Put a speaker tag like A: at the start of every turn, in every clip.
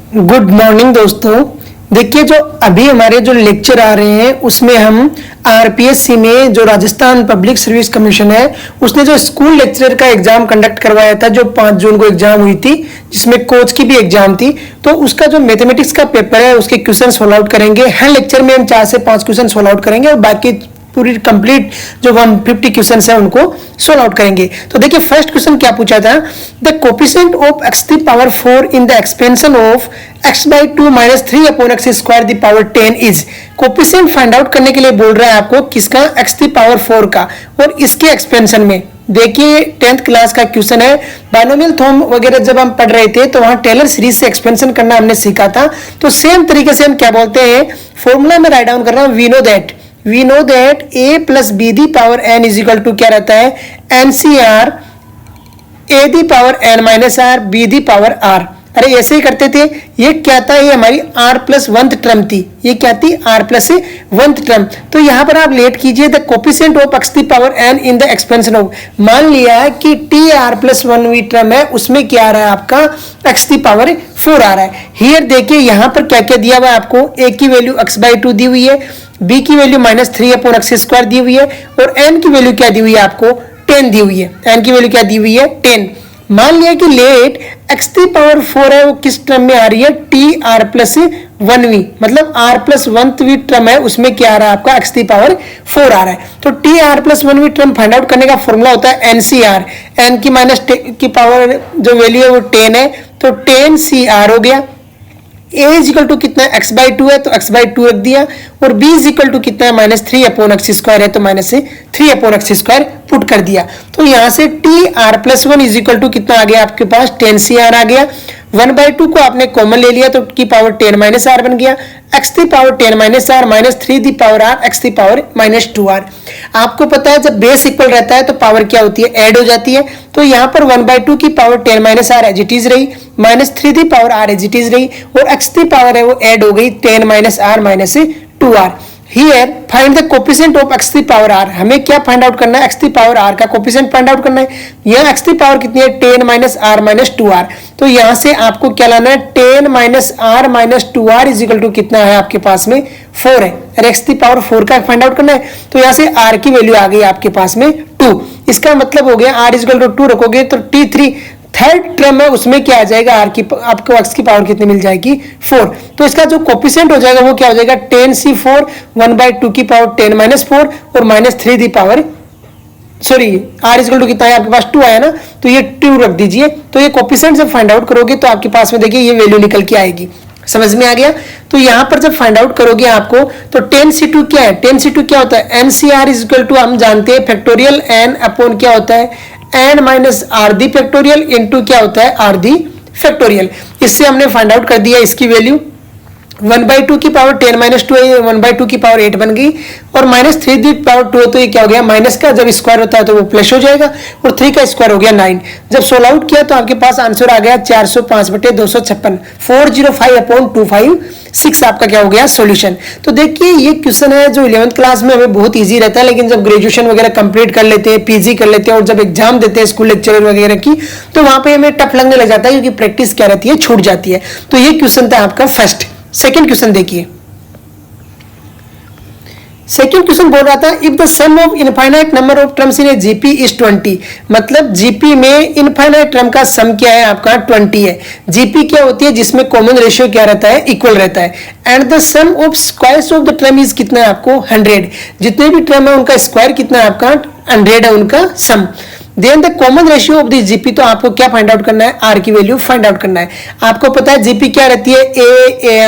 A: Good morning दोस्तों। देखिए, जो अभी हमारे जो लेक्चर आ रहे हैं उसमें हम आरपीएससी में जो राजस्थान पब्लिक सर्विस कमीशन है उसने जो स्कूल लेक्चरर का एग्जाम कंडक्ट करवाया था, जो 5 जून को एग्जाम हुई थी, जिसमें कोच की भी एग्जाम थी, तो उसका जो मैथमेटिक्स का पेपर है उसके क्वेश्चन सोल्व आउट करेंगे। हर लेक्चर में हम 4 से 5 क्वेश्चन सोल्व आउट करेंगे और बाकी पूरी कंप्लीट जो 150 क्वेश्चन है उनको सोल्व आउट करेंगे। तो देखिए, फर्स्ट क्वेश्चन क्या पूछा था, the coefficient of x⁴ in the expansion of x/2 - 3 upon x² the power 10 is. Coefficient find out करने के लिए बोल रहा है आपको किसका, x⁴ का, और इसके एक्सपेंशन में। देखिए, 10th क्लास का क्वेश्चन है। बाइनोमियल थ्योरम वगैरह जब हम पढ़ रहे थे तो वहां टेलर सीरीज से एक्सपेंशन करना हमने सीखा था। तो सेम तरीके से हम क्या बोलते हैं, फॉर्मूला में राइट डाउन कर रहा हूं, we know that a plus B the power n is equal to क्या रहता है, NCR a the power n minus R B the power r। अरे ऐसे ही करते थे। ये क्या था, ये हमारी r प्लस 1th टर्म थी। ये क्या थी, r प्लस 1th टर्म। तो यहां पर आप लेट कीजिए, the coefficient of x⁴n in the expansion of, मान लिया है कि tr प्लस 1v टर्म है, उसमें क्या आ रहा है आपका x⁴ आ रहा है। हियर देखिए यहां पर क्या क्या दिया हुआ है आपको, a की वैल्यू x/2 दी हुई है, b की वैल्यू -3 अपॉन x² दी हुई है, और n की वैल्यू क्या दी हुई है आपको, 10 दी हुई है। n की वैल्यू क्या दी हुई है, 10। मान लिया कि लेट x⁴ है वो किस टर्म में आ रही है, tr प्लस 1v, मतलब r प्लस 1th टर्म है, उसमें क्या आ रहा है आपका x⁴ आ रहा है। तो tr plus 1v term find out करने का फॉर्मूला होता है NCR, n की माइनस की पावर जो वैल्यू है वो 10 है, तो 10CR हो गया। a इज इक्वल टू कितना है, x/2 है तो x/2 रख दिया, और b इज इक्वल टू कितना है, -3 अपॉन x² है तो -3 अपॉन x² पुट कर दिया। तो यहां से tr plus 1 is equal to कितना आ गया आपके पास, 10CR आ गया। 1/2 को आपने कॉमन ले लिया तो की पावर 10 - r बन गया, x⁻10 - r -3 the power r x⁻- 2r। आपको पता है जब बेस इक्वल रहता है तो पावर क्या होती है, ऐड हो जाती है। तो यहाँ पर 1/2 की power 10 - r as it is रही, -3 the power r as it is रही, और x की पावर है वो ऐड हो गई 10 - r - 2r। Here find the coefficient of x⁻r। हमें क्या फाइंड आउट करना है, x⁻r का कोफिशिएंट फाइंड आउट करना है। यहाँ x की पावर कितनी है, 10 - r - 2r। तो यहाँ से आपको क्या लाना है, 10 - r - 2r is equal to कितना है आपके पास में, 4 है। और x⁴ का फाइंड आउट करना है, तो यहाँ से r की वैल्यू आ गई आपके पास में 2। इसका मतलब हो गया r इज इक्वल टू 2 रखोगे तो t3 थर्ड टर्म है उसमें क्या आ जाएगा, r की आपको x की पावर कितनी मिल जाएगी, 4। तो इसका जो कोफिशिएंट हो जाएगा वो क्या हो जाएगा, 10C4 1/2 की पावर 10 - 4 और -3 the power, sorry r is equal to कितना है आपके पास 2 आया ना, तो ये 2 रख दीजिए। तो ये कोफिशिएंट जब फाइंड आउट करोगे तो आपके पास में देखिए ये वैल्यू निकल के आएगी। समझ में आ गया। तो यहां पर जब फाइंड आउट करोगे आपको तो 10C2 क्या है, 10C2 क्या होता है, NCR इज इक्वल टू हम जानते हैं फैक्टोरियल n अपॉन क्या होता है, n minus are the factorial into क्या होता है, आर दी फैक्टोरियल। इससे हमने फाइंड आउट कर दिया इसकी वैल्यू 1/2 की पावर 10 - 2 है, 1/2 की पावर 8 बन गई, और -3 दी पावर 2 तो ये क्या हो गया, माइनस का जब स्क्वायर होता है तो वो प्लस हो जाएगा, और 3 का स्क्वायर हो गया 9। जब सोल्व आउट किया तो आपके पास आंसर आ गया 405/256, 405.256 आपका क्या हो गया सॉल्यूशन। तो देखिए ये क्वेश्चन है जो 11th क्लास में हमें बहुत इजी रहता है, लेकिन जब ग्रेजुएशन वगैरह कंप्लीट कर लेते हैं, पीजी कर लेते हैं, और जब एग्जाम देते हैं स्कूल लेक्चरर वगैरह की, तो वहां पे हमें टफ लगने लग जाता है, क्योंकि प्रैक्टिस क्या रहती है, छूट जाती है। तो ये क्वेश्चन था आपका फर्स्ट। सेकेंड क्वेश्चन देखिए, सेकेंड क्वेश्चन बोल रहा था if the sum of infinite number of terms in a GP is 20, मतलब जीपी में इनफाइनाइट टर्म का सम क्या है आपका 20 है। जीपी क्या होती है, जिसमें कॉमन रेशियो क्या रहता है, इक्वल रहता है। And the sum of squares of the term is कितना है आपको 100, जितने भी टर्म है उनका स्क्वायर कितना है आपका 100 है उनका sum. Then the common ratio of the GP, तो आपको क्या फाइंड आउट करना है, आर की वैल्यू फाइंड आउट करना है। आपको पता है जीपी क्या रहती है, ए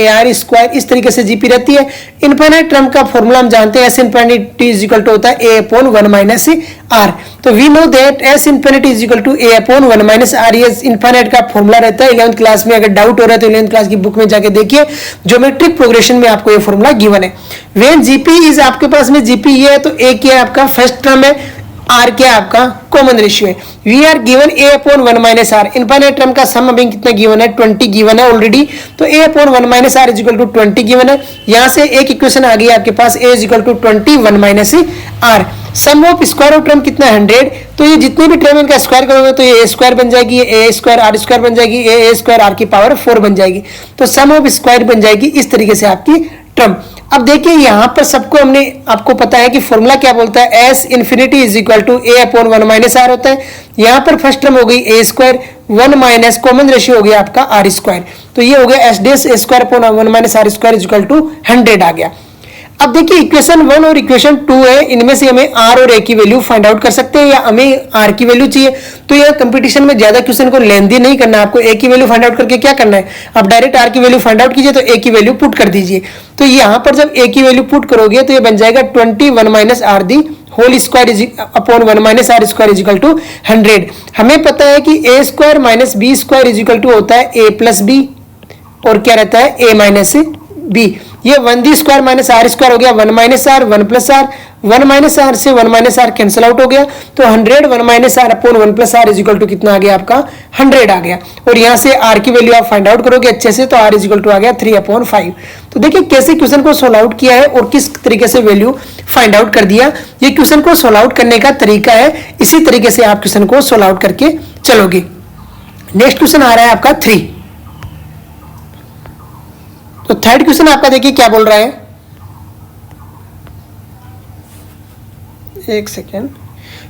A: आर स्क्वायर, इस तरीके से जीपी रहती है। इनफाइनाइट टर्म का फॉर्मूला हम जानते हैं, S infinity is equal to होता है ए अपॉन 1 - आर। तो we know that S infinity is equal to A upon 1 - R. ये इनफाइनाइट का फॉर्मूला रहता है 11th क्लास में। अगर डाउट हो रहा है तो 11th क्लास की बुक में जाके देखिए, ज्योमेट्रिक प्रोग्रेशन में आपको ये फॉर्मूला गिवन है। व्हेन जीपी इज, आपके पास में जीपी ये है तो ए क्या है आपका फर्स्ट टर्म है, आर क्या आपका कॉमन रेशियो है। We are given A upon 1 - R. Infinite term का सम अभी कितना गिवन है, 20 गिवन है ऑलरेडी। तो a upon 1 - r is equal to 20 given है। यहां से एक इक्वेशन आ गई आपके पास, ए इज इक्वल टू 20 1 - आर। Sum of square of term कितना 100, तो ये जितने भी टर्म इनका स्क्वायर करोगे तो ये ए स्क्वायर बन जाएगी, ये ए स्क्वायर आर स्क्वायर बन जाएगी, ए स्क्वायर आर की पावर 4 बन जाएगी। तो सम ऑफ स्क्वायर बन जाएगी इस तरीके से आपकी टर्म। अब देखिए यहाँ पर सबको हमने आपको पता है कि फॉर्मूला क्या बोलता है, S infinity is equal to A upon 1 minus R होता है। यहाँ पर फर्स्ट टर्म हो गई A square, 1 minus common ratio हो गया आपका आर स्क्वायर, तो ये हो गया S dash A square upon 1 minus are square is equal to 100 आ गया। अब देखिए इक्वेशन 1 और इक्वेशन 2 है, इनमें से हमें आर और ए की वैल्यू फाइंड आउट कर सकते हैं या हमें आर की वैल्यू चाहिए। तो यह कंपटीशन में ज्यादा क्वेश्चन को लेंदी नहीं करना, आपको ए की वैल्यू फाइंड आउट करके क्या करना है, आप डायरेक्ट आर की वैल्यू फाइंड आउट कीजिए तो ए की वैल्यू पुट कर दीजिए। तो यहाँ पर जब ए की वैल्यू पुट करोगे तो ये बन जाएगा 21 minus are the whole square is upon 1 minus are square is equal to 100। हमें पता है कि a square minus b square is equal to होता है ए प्लस बी, और क्या रहता है ए माइनस बी। ये 1d square minus are square हो गया 1 minus R 1 plus R, 1 minus R से 1 माइनस आर कैंसिल आउट हो गया, तो 100 1 minus R upon 1 plus R is equal to कितना आ गया आपका 100 आ गया। और यहाँ से आर की वैल्यू आप फाइंड आउट करोगे अच्छे से तो आर इज इक्वल टू आ गया 3/5। तो देखिए कैसे क्वेश्चन को सोल्व आउट किया है और किस तरीके से वैल्यू फाइंड आउट कर दिया। ये क्वेश्चन को सोल्व आउट करने का तरीका है, इसी तरीके से आप क्वेश्चन को सोल्व आउट करके चलोगे। नेक्स्ट क्वेश्चन आ रहा है आपका 3। तो थर्ड क्वेश्चन आपका देखिए क्या बोल रहा है, एक सेकेंड।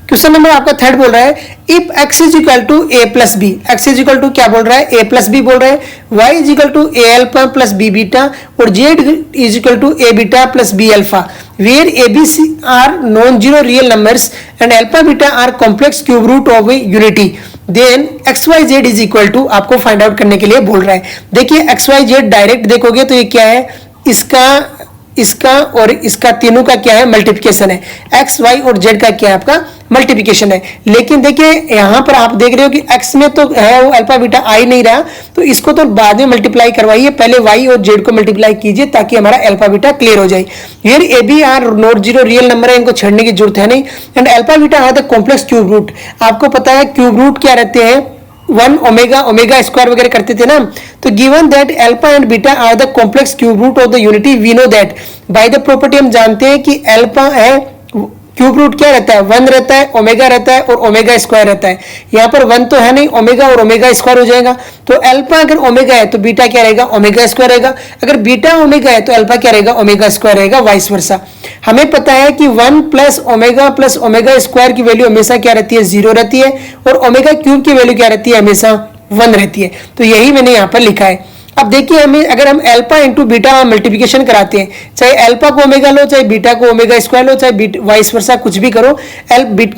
A: क्वेश्चन नंबर आपका थर्ड बोल रहा है if x is equal to A plus B, X is equal to क्या बोल रहा है ए प्लस बी बोल रहा है, y is equal to A alpha plus B beta और z is equal to A beta plus B alpha where A B C are non zero real numbers and alpha beta are complex cube root of a unity, then X Y Z is equal to आपको find out करने के लिए बोल रहा है। देखिए x Y Z direct देखोगे तो ये क्या है, इसका और इसका तीनों का क्या है मल्टीप्लिकेशन है, एक्स वाई और जेड का क्या है आपका मल्टीप्लिकेशन है। लेकिन देखिए यहाँ पर आप देख रहे हो कि एक्स में तो है वो अल्फा बीटा आ ही नहीं रहा, तो इसको तो बाद में मल्टीप्लाई करवाइए, पहले वाई और जेड को मल्टीप्लाई कीजिए ताकि हमारा अल्फा बीटा क्लियर हो जाए। ये A B are not zero real number है, इनको छेड़ने की जरूरत है नहीं। And alpha beta are the complex cube root, आपको पता है क्यूब रूट क्या रहते हैं 1 ओमेगा ओमेगा स्क्वायर वगैरह करते थे ना। तो given that alpha and beta are the complex cube root of the unity we know that by the property, हम जानते हैं कि अल्फा है क्यूब रूट क्या रहता है 1 रहता है, ओमेगा रहता है और ओमेगा स्क्वायर रहता है। यहाँ पर 1 तो है नहीं, ओमेगा और ओमेगा स्क्वायर हो जाएगा। तो अल्फा अगर ओमेगा है तो बीटा क्या रहेगा ओमेगा स्क्वायर रहेगा, अगर बीटा ओमेगा है तो अल्फा क्या रहेगा ओमेगा स्क्वायर रहेगा, वाइस वर्सा। हमें पता है कि 1 प्लस ओमेगा स्क्वायर की वैल्यू हमेशा क्या रहती है 0 रहती है और ओमेगा क्यूब की वैल्यू क्या रहती है हमेशा 1 रहती है। तो यही मैंने यहाँ पर लिखा है। अब देखिए हमें अगर हम अल्फा इंटू बीटा मल्टीप्लिकेशन कराते हैं, चाहे अल्फा को ओमेगा लो चाहे बीटा को ओमेगा स्क्वायर लो चाहे वाइस वर्सा कुछ भी करो,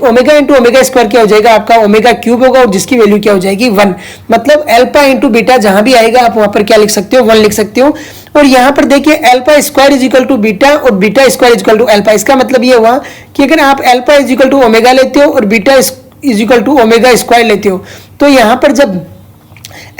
A: ओमेगा इंटू ओमेगा स्क्वायर क्या हो जाएगा आपका ओमेगा क्यूब होगा और जिसकी वैल्यू क्या हो जाएगी 1। मतलब अल्फा इंटू बीटा जहां भी आएगा आप वहां पर क्या लिख सकते हो 1 लिख सकते हो। और यहाँ पर देखिए alpha square is equal to beta और beta square is equal to alpha. इसका मतलब ये हुआ कि अगर आप alpha is equal to omega लेते हो और beta is equal to omega square लेते हो तो यहाँ पर जब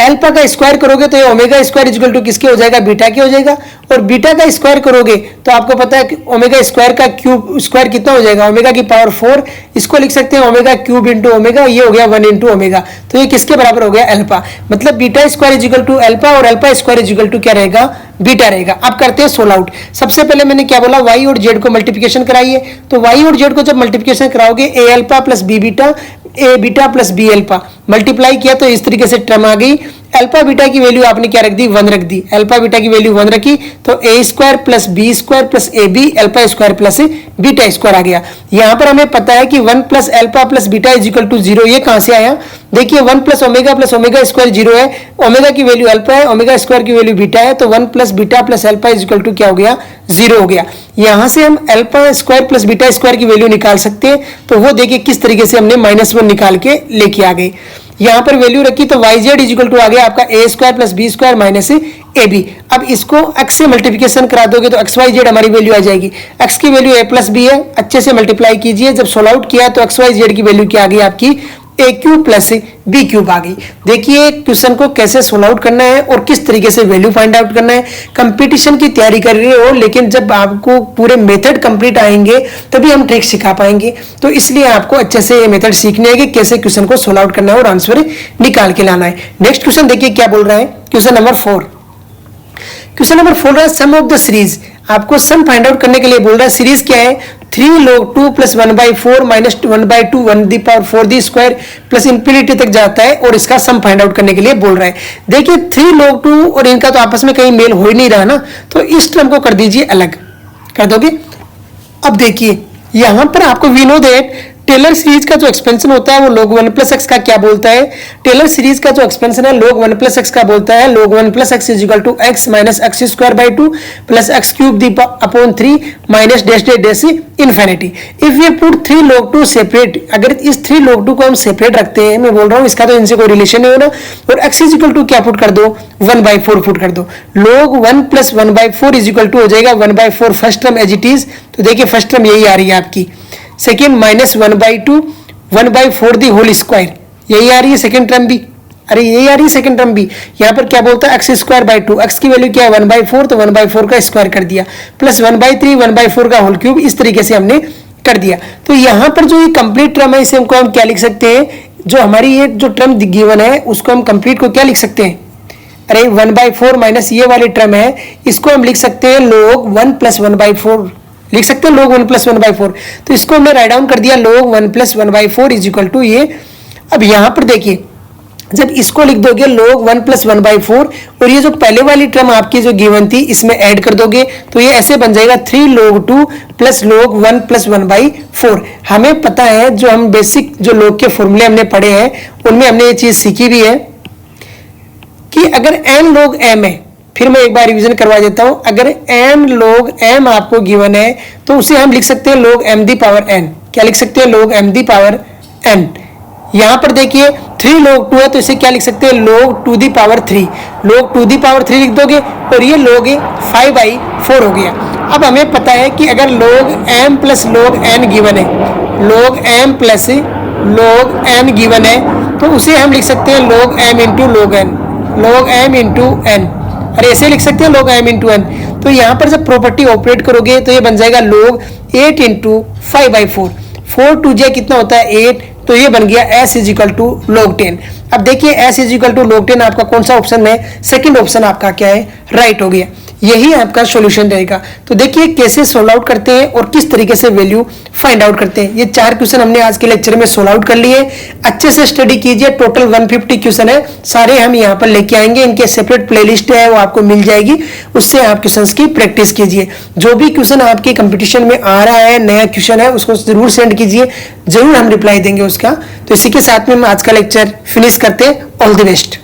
A: अल्फा का स्क्वायर करोगे तो ये ओमेगा स्क्वायर इक्वल टू किसके हो जाएगा बीटा के हो जाएगा, और बीटा का स्क्वायर करोगे तो आपको पता है कि ओमेगा स्क्वायर का क्यूब स्क्वायर कितना हो जाएगा ओमेगा की पावर 4, इसको लिख सकते हैं ओमेगा क्यूब इंटू ओमेगा, ये हो गया 1 इंटू ओमेगा। तो ये किसके बराबर हो गया अल्फा, मतलब beta square equal to alpha और अल्फा स्क्वायर इक्वल टू क्या रहेगा बीटा रहेगा। अब करते हैं सोल्व आउट। सबसे पहले मैंने क्या बोला वाई और जेड को मल्टीप्लिकेशन कराइए, तो वाई और जेड को जब मल्टीप्लिकेशन कराओगे a alpha plus B beta a beta plus B alpha multiply किया तो इस तरीके से टर्म आ गई। अल्फा बीटा की वैल्यू आपने क्या रख दी 1 रख दी, अल्फा बीटा की वैल्यू 1 रखी तो a square plus b square plus a b alpha square plus beta square आ गया। यहाँ पर हमें पता है कि 1 plus alpha plus beta is equal to 0, ये कहां से आया देखिए 1 प्लस ओमेगा स्क्वायर 0 है, ओमेगा की वैल्यू अल्फा है ओमेगा स्क्वायर की वैल्यू बीटा है, तो 1 plus beta plus alpha is equal to क्या हो गया 0 हो गया। यहां से हम alpha square plus beta square की वैल्यू निकाल सकते हैं, तो वो देखिए किस तरीके से हमने -1 निकाल के लेके आ गए। यहां पर वैल्यू रखी तो y Z is equal to आ गया आपका a square plus b square minus a b. अब इसको एक्स से मल्टीप्लिकेशन करा दोगे तो एक्स वाई जेड हमारी वैल्यू आ जाएगी, एक्स की वैल्यू ए प्लस बी है, अच्छे से मल्टीप्लाई कीजिए, जब सोल्व आउट किया तो एक्स वाई जेड की वैल्यू क्या आ गई आपकी ए क्यूब प्लस बी क्यूब आ गई। देखिए क्वेश्चन को कैसे सोल्व आउट करना है और किस तरीके से वैल्यू फाइंड आउट करना है। कंपटीशन की तैयारी कर रहे हो लेकिन जब आपको पूरे मेथड कंप्लीट आएंगे तभी हम ट्रिक सिखा पाएंगे, तो इसलिए आपको अच्छे से ये मेथड सीखने है कि कैसे क्वेश्चन को सोल्व आउट करना है और आंसर निकाल के लाना है। नेक्स्ट क्वेश्चन देखिए क्या बोल रहा है, क्वेश्चन नंबर 4। क्वेश्चन नंबर 4 है सम ऑफ द सीरीज, आपको सम फाइंड आउट करने के लिए बोल रहा है। सीरीज क्या है 3 log 2 plus 1/4 minus 1/2 1⁴ square plus infinity तक जाता है और इसका सम फाइंड आउट करने के लिए बोल रहा है। देखिए 3 log 2 और इनका तो आपस में कहीं मेल हो ही नहीं रहा ना, तो इस टर्म को कर दीजिए अलग, कर दोगे। अब देखिए यहां पर आपको we know that Taylor series का जो एक्सपेंशन होता है वो log 1 प्लस एक्स का क्या बोलता है, टेलर सीरीज का जो एक्सपेंशन है log 1 प्लस एक्स का बोलता है log 1 plus X is equal to X minus X square by 2 plus X cube the upon 3 minus dash dash dash infinity. If we put 3 log 2 separate, अगर इस 3 log 2 को हम separate रखते हैं, मैं बोल रहा हूँ इसका तो इनसे कोई रिलेशन नहीं होना, और एक्स इज इक्वल टू क्या पुट कर दो 1/4 पुट कर दो, log 1 plus 1/4 is equal to हो जाएगा 1/4 first term as it is, तो देखिए फर्स्ट टर्म यही आ रही है आपकी, second minus 1/2 1/4 the whole square, यही आ रही है सेकंड टर्म भी, अरे यही आ रही है सेकंड टर्म भी। यहाँ पर क्या बोलता है एक्स स्क्वायर बाई 2, एक्स की वैल्यू क्या है 1/4, तो 1/4 का स्क्वायर कर दिया, प्लस 1/3 1/4 का होल क्यूब, इस तरीके से हमने कर दिया। तो यहाँ पर जो ये कंप्लीट टर्म है इसे हमको हम क्या लिख सकते हैं, जो हमारी ये जो टर्म गिवन है उसको हम कंप्लीट को क्या लिख सकते हैं, अरे 1/4 माइनस ये वाली टर्म है इसको हम लिख सकते हैं log 1 प्लस 1/4 लिख सकते हैं, log 1 प्लस 1/4, तो इसको हमने राइट डाउन कर दिया log 1 plus 1/4 is equal to ये। अब यहाँ पर देखिए जब इसको लिख दोगे log 1 प्लस 1/4 और ये जो पहले वाली टर्म आपकी जो गिवन थी इसमें ऐड कर दोगे तो ये ऐसे बन जाएगा 3 log 2 प्लस log 1 प्लस 1/4। हमें पता है जो हम बेसिक जो log के फॉर्मूले हमने पढ़े हैं उनमें हमने ये चीज सीखी भी है कि अगर n log m है, फिर मैं एक बार रिवीजन करवा देता हूं, अगर n log m आपको गिवन है तो उसे हम लिख सकते हैं log m दी पावर n, क्या लिख सकते हैं log m दी पावर n। यहां पर देखिए 3 log 2 है तो इसे क्या लिख सकते हैं log 2 the power 3, log 2 the power 3 लिख दोगे और ये log 5/4 हो गया। अब हमें पता है कि अगर log m plus log n given है, log m plus log n given है तो उसे हम लिख सकते हैं log m into log n, log m into n, अरे ऐसे लिख सकते हैं log m इंटू n। तो यहाँ पर जब प्रॉपर्टी ऑपरेट करोगे तो ये बन जाएगा log 8 इंटू 5/4, 4 2 जे कितना होता है 8, तो ये बन गया s is equal to log 10। अब देखिए s is equal to log 10 आपका कौन सा ऑप्शन है, सेकंड ऑप्शन आपका क्या है, राइट हो गया, यही आपका सॉल्यूशन रहेगा। तो देखिए कैसे सोल्व आउट करते हैं और किस तरीके से वैल्यू फाइंड आउट करते हैं। ये 4 क्वेश्चन हमने आज के लेक्चर में सोल्व आउट कर लिए, अच्छे से स्टडी कीजिए, टोटल 150 क्वेश्चन है, सारे हम यहाँ पर लेके आएंगे, इनके सेपरेट प्लेलिस्ट है वो आपको मिल जाएगी, उससे आप क्वेश्चंस की प्रैक्टिस कीजिए। जो भी क्वेश्चन आपके कंपटीशन में आ रहा है, नया क्वेश्चन है, उसको जरूर सेंड कीजिए, जरूर हम रिप्लाई देंगे उसका। तो इसी के साथ में हम आज का लेक्चर फिनिश करते हैं। All the best.